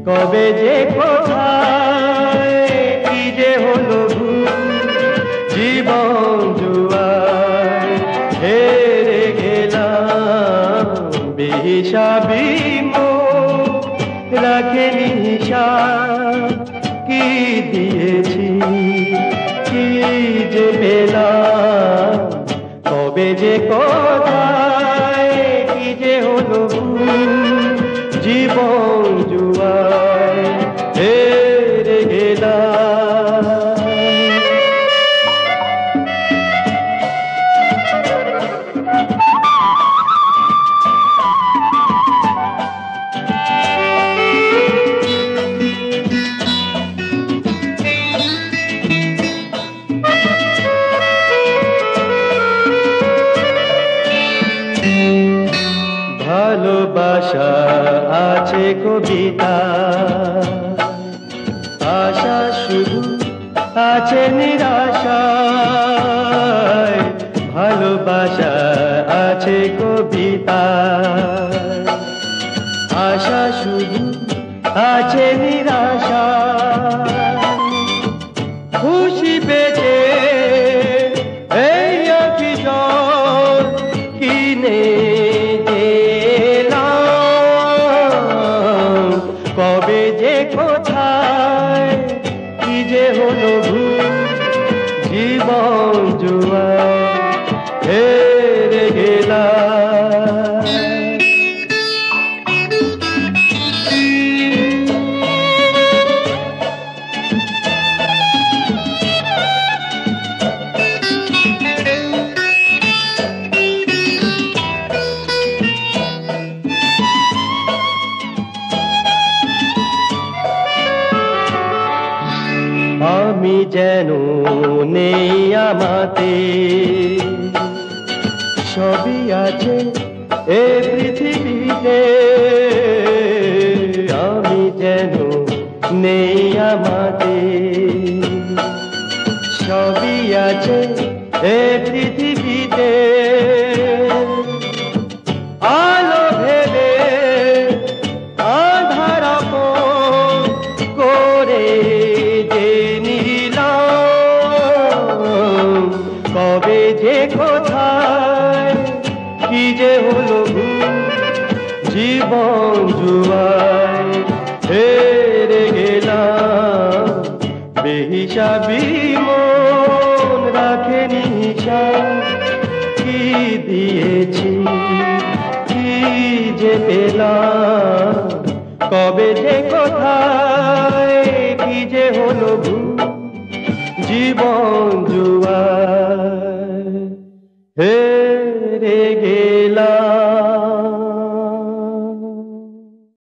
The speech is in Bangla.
কবে যে কোথায় কি যে হলো জীবন জুয়ায় হেরে গেলাম বেহিসাবি মন রাখেনি হিসাব কি দিয়েছি কি যে পেলাম কবে যে কোথায় কি যে হলো জীবন জুয়ায় হেরে গেলাম। ভালোবাসা আছে কবিতা, আশা শুধু আছে নিরাশায়। ভালোবাসা আছে কবিতা, আশা শুধু আছে নিরাশায়। খুশি পেতে এই আঁখি জল কিনে কবে যে কোথায় কি যে হলো জীবন জুয়ায় হেরে গেলাম। আমি যেন নেই আমাতে, সবই আছে এ পৃথিবীতে। আমি যেন নেই আমাতে, সবই আছে এ পৃথিবীতে। আলো ভেবে আধার করে কবে যে কোথায় কি যে হলো জীবন জুয়ায় হেরে গেলাম। বেহিসাবি মন রাখেনি হিসাব কি দিয়েছি কি যে পেলাম। কবে যে কোথায় কি যে হলো জীবন জুয়ায় হে